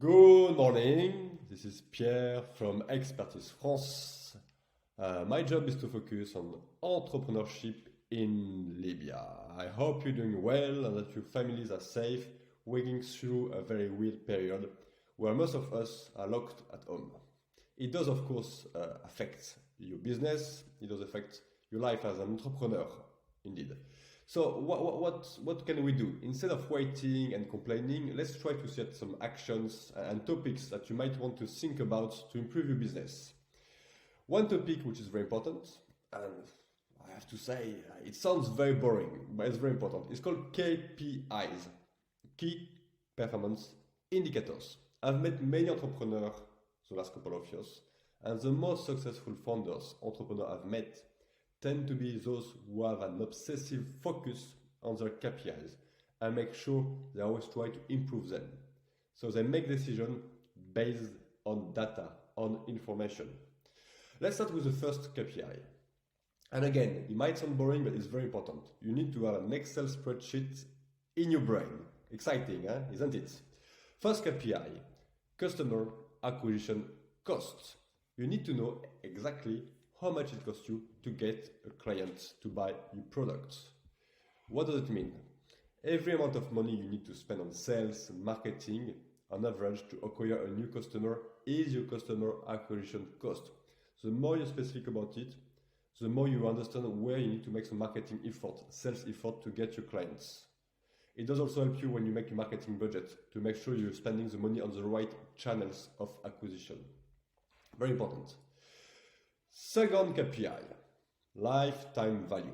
Good morning, this is Pierre from Expertise France. My job is to focus on entrepreneurship in Libya. I hope you're doing well and that your families are safe, working through a very weird period where most of us are locked at home. It does, of course, affect your business, it does affect your life as an entrepreneur, indeed. So what can we do? Instead of waiting and complaining, let's try to set some actions and topics that you might want to think about to improve your business. One topic which is very important, and I have to say, it sounds very boring, but it's very important. It's called KPIs, Key Performance Indicators. I've met many entrepreneurs the last couple of years, and the most successful founders, entrepreneurs I've met, tend to be those who have an obsessive focus on their KPIs and make sure they always try to improve them. So they make decisions based on data, on information. Let's start with the first KPI. And again, it might sound boring, but it's very important. You need to have an Excel spreadsheet in your brain. Exciting, isn't it? First KPI, customer acquisition costs. You need to know exactly how much it costs you to get a client to buy your products. What does it mean? Every amount of money you need to spend on sales and marketing, on average, to acquire a new customer is your customer acquisition cost. The more you're specific about it, the more you understand where you need to make some marketing effort, sales effort to get your clients. It does also help you when you make your marketing budget to make sure you're spending the money on the right channels of acquisition. Very important. Second KPI, lifetime value.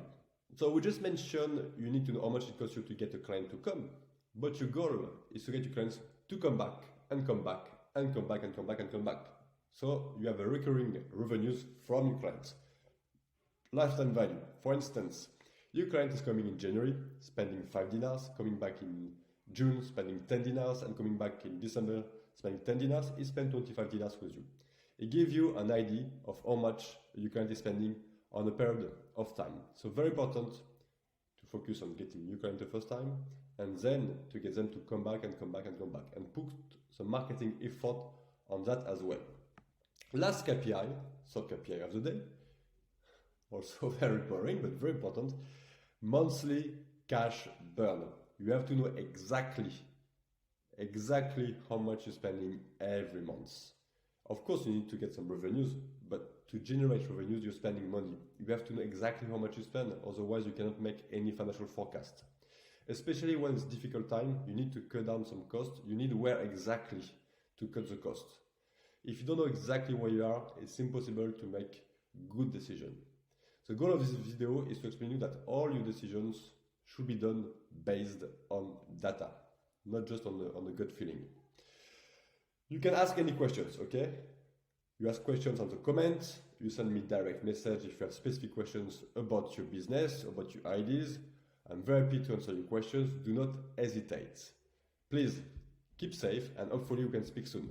So we just mentioned you need to know how much it costs you to get a client to come, but your goal is to get your clients to come back and come back and come back and come back and come back. So you have a recurring revenues from your clients. Lifetime value. For instance, your client is coming in January, spending $5, coming back in June, spending $10, and coming back in December, spending $10. He spent $25 with you. It gives you an idea of how much you currently spending on a period of time. So very important to focus on getting new client the first time and then to get them to come back and come back and come back and put some marketing effort on that as well. Last KPI, so KPI of the day, also very boring but very important, monthly cash burn. You have to know exactly how much you're spending every month. Of course, you need to get some revenues, but to generate revenues, you're spending money. You have to know exactly how much you spend, otherwise you cannot make any financial forecast. Especially when it's difficult time, you need to cut down some costs. You need where exactly to cut the cost. If you don't know exactly where you are, it's impossible to make good decisions. The goal of this video is to explain you that all your decisions should be done based on data, not just on the gut feeling. You can ask any questions, okay? You ask questions on the comments, you send me direct message if you have specific questions about your business, about your ideas. I'm very happy to answer your questions. Do not hesitate. Please keep safe and hopefully we can speak soon.